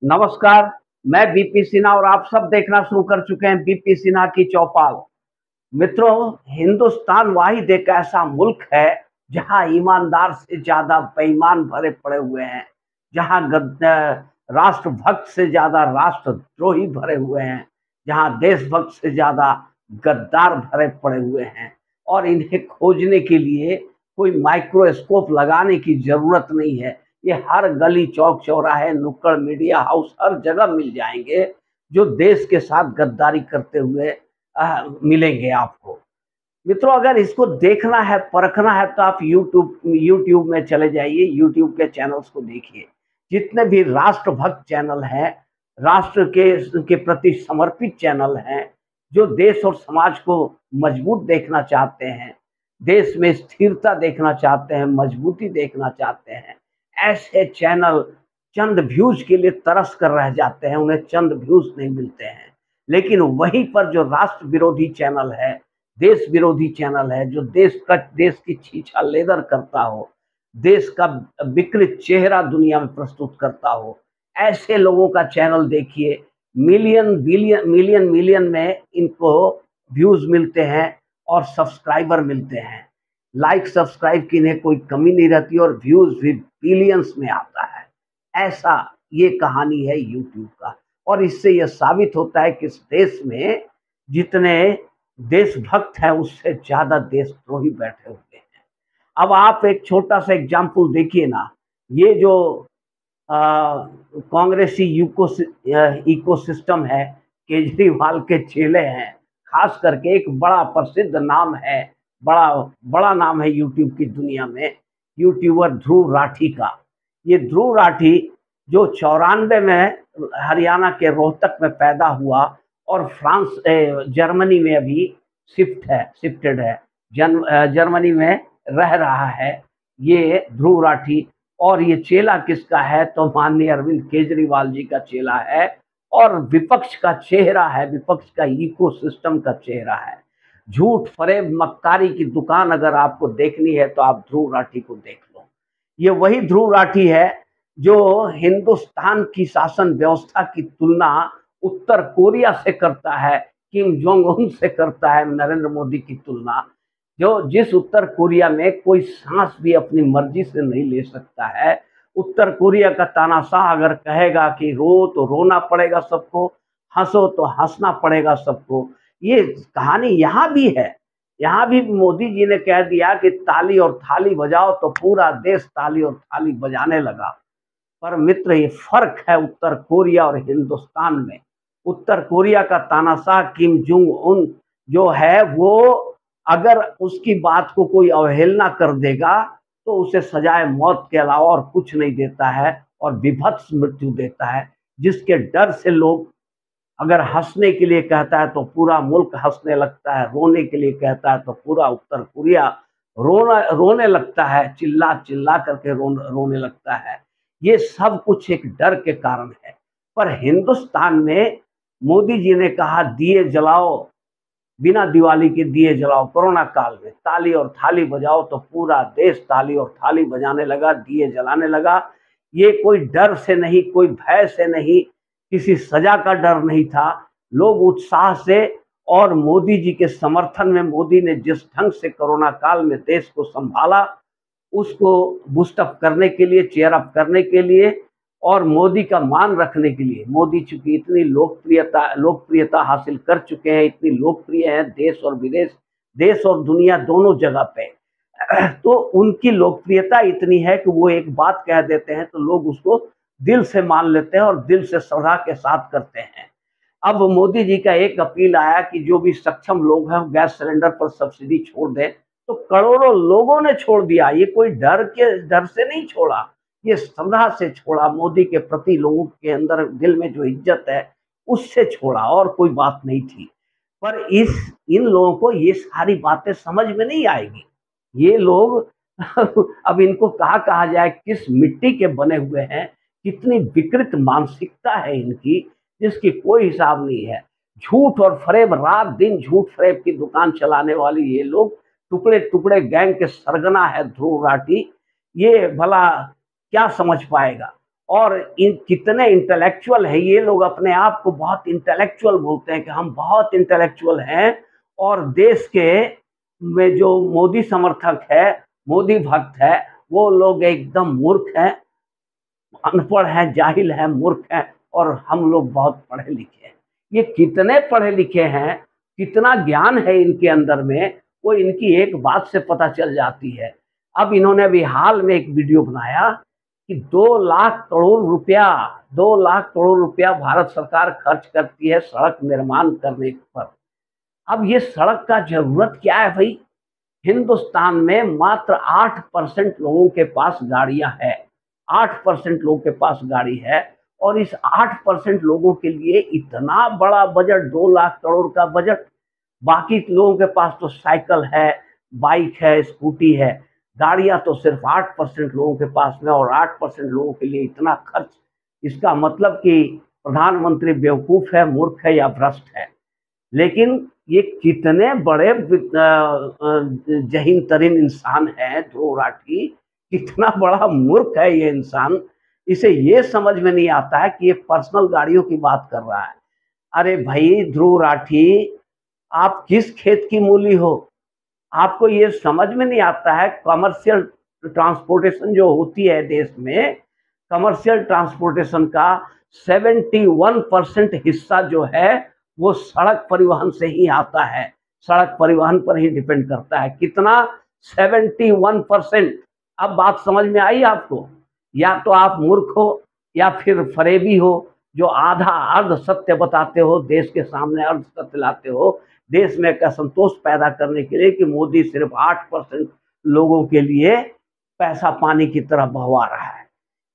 नमस्कार। मैं बीपी सिन्हा और आप सब देखना शुरू कर चुके हैं बीपी सिन्हा की चौपाल। मित्रों, हिंदुस्तान वाहिद एक ऐसा मुल्क है जहां ईमानदार से ज्यादा बेईमान भरे पड़े हुए हैं, जहां राष्ट्रभक्त से ज्यादा राष्ट्रद्रोही भरे हुए हैं, जहां देशभक्त से ज्यादा गद्दार भरे पड़े हुए हैं। और इन्हें खोजने के लिए कोई माइक्रोस्कोप लगाने की जरूरत नहीं है। ये हर गली चौक चौराहे नुक्कड़ मीडिया हाउस हर जगह मिल जाएंगे, जो देश के साथ गद्दारी करते हुए मिलेंगे आपको। मित्रों, अगर इसको देखना है, परखना है, तो आप यूट्यूब में चले जाइए, यूट्यूब के चैनल्स को देखिए। जितने भी राष्ट्रभक्त चैनल हैं, राष्ट्र के प्रति समर्पित चैनल हैं, जो देश और समाज को मजबूत देखना चाहते हैं, देश में स्थिरता देखना चाहते हैं, मजबूती देखना चाहते हैं, ऐसे चैनल चंद व्यूज के लिए तरस कर रह जाते हैं, उन्हें चंद व्यूज नहीं मिलते हैं। लेकिन वहीं पर जो राष्ट्र विरोधी चैनल है, देश विरोधी चैनल है, जो देश की छीछा लेदर करता हो, देश का विकृत चेहरा दुनिया में प्रस्तुत करता हो, ऐसे लोगों का चैनल देखिए। मिलियन में इनको व्यूज मिलते हैं और सब्सक्राइबर मिलते हैं। लाइक सब्सक्राइब की इन्हें कोई कमी नहीं रहती और व्यूज भी बिलियंस में आता है। ऐसा ये कहानी है यूट्यूब का। और इससे यह साबित होता है कि इस देश में जितने देशभक्त हैं, उससे ज्यादा देशद्रोही बैठे हुए हैं। अब आप एक छोटा सा एग्जाम्पल देखिए ना। ये जो कांग्रेसी इकोसिस्टम है, केजरीवाल के चेले हैं, खास करके एक बड़ा प्रसिद्ध नाम है, बड़ा बड़ा नाम है यूट्यूब की दुनिया में, यूट्यूबर ध्रुव राठी का। ये ध्रुव राठी जो 94 में हरियाणा के रोहतक में पैदा हुआ और जर्मनी में अभी शिफ्टेड है, जर्मनी में रह रहा है ये ध्रुव राठी। और ये चेला किसका है, तो माननीय अरविंद केजरीवाल जी का चेला है और विपक्ष का चेहरा है, विपक्ष का इकोसिस्टम का चेहरा है। झूठ फरेब मक्कारी की दुकान अगर आपको देखनी है तो आप ध्रुव राठी को देख लो। ये वही ध्रुव राठी है जो हिंदुस्तान की शासन व्यवस्था की तुलना उत्तर कोरिया से करता है, किम जोंग उन से करता है, नरेंद्र मोदी की तुलना। जिस उत्तर कोरिया में कोई सांस भी अपनी मर्जी से नहीं ले सकता है। उत्तर कोरिया का तानाशाह अगर कहेगा कि रो तो रोना पड़ेगा सबको, हंसो तो हंसना पड़ेगा सबको। ये कहानी यहाँ भी है। यहाँ भी मोदी जी ने कह दिया कि ताली और थाली बजाओ, तो पूरा देश ताली और थाली बजाने लगा। पर मित्र, ये फर्क है उत्तर कोरिया और हिंदुस्तान में। उत्तर कोरिया का तानाशाह किम जोंग उन जो है, वो अगर उसकी बात को कोई अवहेलना कर देगा तो उसे सजाए मौत के अलावा और कुछ नहीं देता है और विभत्स मृत्यु देता है, जिसके डर से लोग अगर हंसने के लिए कहता है तो पूरा मुल्क हंसने लगता है, रोने के लिए कहता है तो पूरा उत्तर कोरिया रोने लगता है, चिल्ला चिल्ला करके रोने लगता है। ये सब कुछ एक डर के कारण है। पर हिंदुस्तान में मोदी जी ने कहा दिए जलाओ, बिना दिवाली के दिए जलाओ। कोरोना काल में ताली और थाली बजाओ, तो पूरा देश ताली और थाली बजाने लगा, दिए जलाने लगा। ये कोई डर से नहीं, कोई भय से नहीं, किसी सजा का डर नहीं था। लोग उत्साह से और मोदी जी के समर्थन में, मोदी ने जिस ढंग से कोरोना काल में देश को संभाला, उसको बूस्ट अप करने के लिए, चेयर अप करने के लिए और मोदी का मान रखने के लिए। मोदी चूंकि इतनी लोकप्रियता हासिल कर चुके हैं, इतनी लोकप्रिय है देश और विदेश, देश और दुनिया दोनों जगह पे, तो उनकी लोकप्रियता इतनी है कि वो एक बात कह देते हैं तो लोग उसको दिल से मान लेते हैं और दिल से श्रद्धा के साथ करते हैं। अब मोदी जी का एक अपील आया कि जो भी सक्षम लोग हैं गैस सिलेंडर पर सब्सिडी छोड़ दें, तो करोड़ों लोगों ने छोड़ दिया। ये कोई डर से नहीं छोड़ा, ये श्रद्धा से छोड़ा। मोदी के प्रति लोगों के अंदर दिल में जो इज्जत है उससे छोड़ा, और कोई बात नहीं थी। पर इन लोगों को ये सारी बातें समझ में नहीं आएगी। ये लोग अब इनको कहा जाए किस मिट्टी के बने हुए हैं, कितनी विकृत मानसिकता है इनकी, जिसकी कोई हिसाब नहीं है। झूठ और फरेब, रात दिन झूठ फरेब की दुकान चलाने वाली ये लोग, टुकड़े टुकड़े गैंग के सरगना है ध्रुव राठी। ये भला क्या समझ पाएगा। और इन कितने इंटेलेक्चुअल है ये लोग, अपने आप को बहुत इंटेलेक्चुअल बोलते हैं कि हम बहुत इंटेलेक्चुअल हैं, और देश के में जो मोदी समर्थक है, मोदी भक्त है, वो लोग एकदम मूर्ख हैं, अनपढ़ हैं, जाहिल हैं, मूर्ख हैं, और हम लोग बहुत पढ़े लिखे हैं। ये कितने पढ़े लिखे हैं, कितना ज्ञान है इनके अंदर में, वो इनकी एक बात से पता चल जाती है। अब इन्होंने अभी हाल में एक वीडियो बनाया कि 2 लाख करोड़ रुपया 2 लाख करोड़ रुपया भारत सरकार खर्च करती है सड़क निर्माण करने पर। अब ये सड़क का ज़रूरत क्या है भई? हिंदुस्तान में मात्र 8% लोगों के पास गाड़ियां हैं। 8% लोगों के पास गाड़ी है, और इस 8% लोगों के लिए इतना बड़ा बजट, 2 लाख करोड़ का बजट। बाकी लोगों के पास तो साइकिल है, बाइक है, स्कूटी है, गाड़ियां तो सिर्फ 8% लोगों के पास में, और 8% लोगों के लिए इतना खर्च। इसका मतलब कि प्रधानमंत्री बेवकूफ है, मूर्ख है या भ्रष्ट है। लेकिन ये कितने बड़े जहीन तरीन इंसान है ध्रुव राठी, कितना बड़ा मूर्ख है ये इंसान। इसे ये समझ में नहीं आता है कि ये पर्सनल गाड़ियों की बात कर रहा है। अरे भाई ध्रुव राठी, आप किस खेत की मूली हो? आपको ये समझ में नहीं आता है, कमर्शियल ट्रांसपोर्टेशन जो होती है देश में, कमर्शियल ट्रांसपोर्टेशन का 71% हिस्सा जो है वो सड़क परिवहन से ही आता है, सड़क परिवहन पर ही डिपेंड करता है। कितना? 71%। अब बात समझ में आई आपको? या तो आप मूर्ख हो या फिर फरेबी हो, जो आधा अर्ध सत्य बताते हो, देश के सामने अर्ध सत्य लाते हो, देश में एक असंतोष पैदा करने के लिए कि मोदी सिर्फ 8% लोगों के लिए पैसा पानी की तरह बहवा रहा है।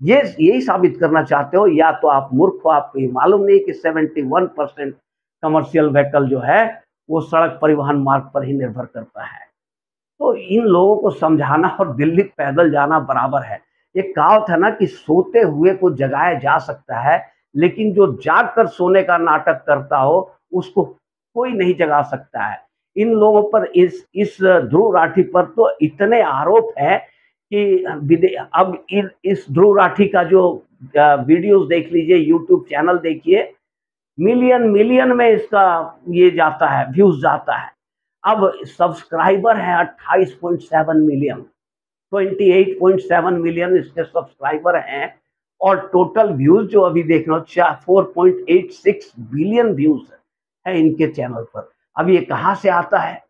ये यही साबित करना चाहते हो, या तो आप मूर्ख हो, आपको ये मालूम नहीं कि 71% कमर्शियल व्हीकल जो है वो सड़क परिवहन मार्ग पर ही निर्भर करता है। तो इन लोगों को समझाना और दिल्ली पैदल जाना बराबर है। एक कहावत है ना कि सोते हुए को जगाया जा सकता है, लेकिन जो जाग कर सोने का नाटक करता हो उसको कोई नहीं जगा सकता है। इन लोगों पर, इस ध्रुव राठी पर तो इतने आरोप हैं कि अब इस ध्रुव राठी का जो वीडियोस देख लीजिए, यूट्यूब चैनल देखिए, मिलियन मिलियन में इसका ये जाता है, व्यूज जाता है। अब सब्सक्राइबर है 28.7 मिलियन, 28.7 मिलियन इसके सब्सक्राइबर हैं, और टोटल व्यूज जो अभी देख रहे हो 4.86 बिलियन व्यूज है इनके चैनल पर। अब ये कहाँ से आता है?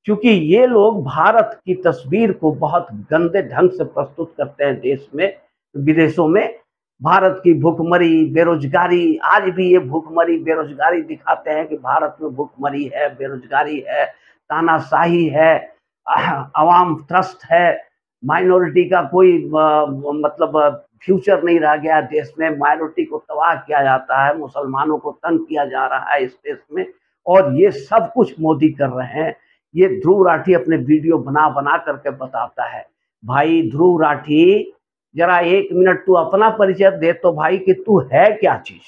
क्योंकि ये लोग भारत की तस्वीर को बहुत गंदे ढंग से प्रस्तुत करते हैं देश में, विदेशों में। भारत की भूखमरी, बेरोजगारी, आज भी ये भूखमरी बेरोजगारी दिखाते हैं कि भारत में भूखमरी है, बेरोजगारी है, तानाशाही है, अवाम त्रस्त है, माइनॉरिटी का कोई मतलब फ्यूचर नहीं रह गया देश में, माइनॉरिटी को तबाह किया जाता है, मुसलमानों को तंग किया जा रहा है इस देश में, और ये सब कुछ मोदी कर रहे हैं। ये ध्रुव राठी अपने वीडियो बना बना करके बताता है। भाई ध्रुव राठी, जरा 1 मिनट तू अपना परिचय दे तो भाई, कि तू है क्या चीज?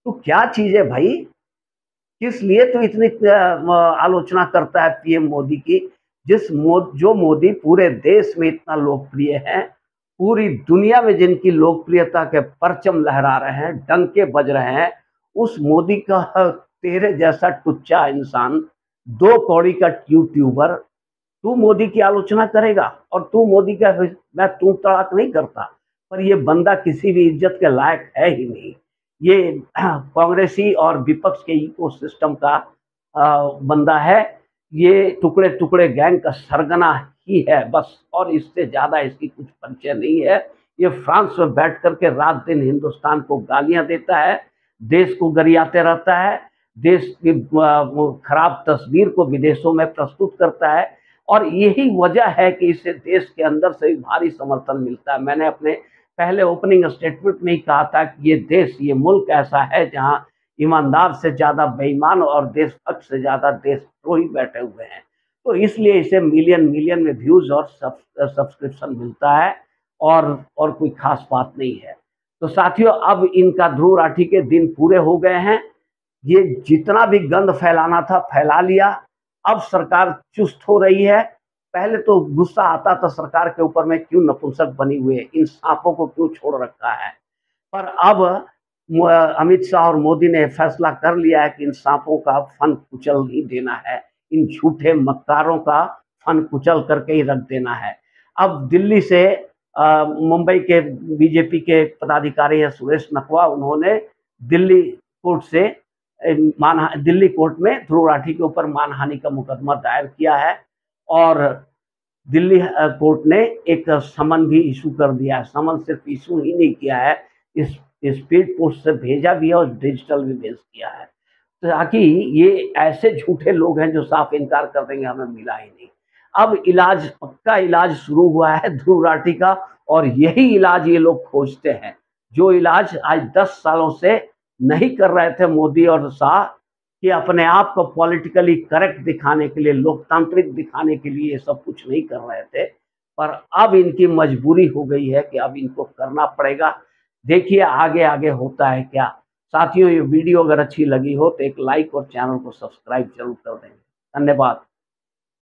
तू क्या चीज है भाई? किस लिए तू इतनी आलोचना करता है पीएम मोदी की? जो मोदी पूरे देश में इतना लोकप्रिय है, पूरी दुनिया में जिनकी लोकप्रियता के परचम लहरा रहे हैं, डंके बज रहे हैं, उस मोदी का तेरे जैसा टुच्चा इंसान, 2 कौड़ी का यूट्यूबर, तू मोदी की आलोचना करेगा? और तू मोदी का, मैं तू तड़ाक नहीं करता, पर ये बंदा किसी भी इज्जत के लायक है ही नहीं। ये कांग्रेसी और विपक्ष के इकोसिस्टम का बंदा है। ये टुकड़े टुकड़े गैंग का सरगना ही है बस, और इससे ज्यादा इसकी कुछ परिचय नहीं है। ये फ्रांस में बैठ करके रात दिन हिंदुस्तान को गालियां देता है, देश को गरियाते रहता है, देश की खराब तस्वीर को विदेशों में प्रस्तुत करता है, और यही वजह है कि इसे देश के अंदर से भी भारी समर्थन मिलता है। मैंने अपने पहले ओपनिंग स्टेटमेंट में ही कहा था कि ये देश, ये मुल्क ऐसा है जहां ईमानदार से ज्यादा बेईमान और देशभक्त से ज्यादा देशद्रोही बैठे हुए हैं। तो इसलिए इसे मिलियन मिलियन में व्यूज और सब्सक्रिप्शन मिलता है, और कोई खास बात नहीं है। तो साथियों, अब इनका ध्रुव राठी के दिन पूरे हो गए हैं। ये जितना भी गंद फैलाना था फैला लिया। अब सरकार चुस्त हो रही है। पहले तो गुस्सा आता था सरकार के ऊपर में, क्यों नपुंसक बनी हुई है, इन सांपों को क्यों छोड़ रखा है। पर अब अमित शाह और मोदी ने फैसला कर लिया है कि इन सांपों का फन कुचल ही देना है, इन झूठे मक्कारों का फन कुचल करके ही रख देना है। अब दिल्ली से मुंबई के बीजेपी के पदाधिकारी हैं सुरेश नकवा, उन्होंने दिल्ली कोर्ट से दिल्ली कोर्ट में ध्रुव राठी के ऊपर मानहानि का मुकदमा दायर किया है और दिल्ली कोर्ट ने एक समन भी इशू कर दिया है। समन सिर्फ इशू ही नहीं किया है, इस स्पीड पोस्ट से भेजा भी है और डिजिटल भी भेज किया है, ताकि ये ऐसे झूठे लोग हैं जो साफ इनकार कर देंगे हमें मिला ही नहीं। अब इलाज, पक्का इलाज शुरू हुआ है ध्रुव राठी का, और यही इलाज ये लोग खोजते हैं, जो इलाज आज 10 सालों से नहीं कर रहे थे मोदी और शाह, कि अपने आप को पॉलिटिकली करेक्ट दिखाने के लिए, लोकतांत्रिक दिखाने के लिए ये सब कुछ नहीं कर रहे थे। पर अब इनकी मजबूरी हो गई है कि अब इनको करना पड़ेगा। देखिए आगे आगे होता है क्या। साथियों, ये वीडियो अगर अच्छी लगी हो तो एक लाइक और चैनल को सब्सक्राइब जरूर कर दें। धन्यवाद।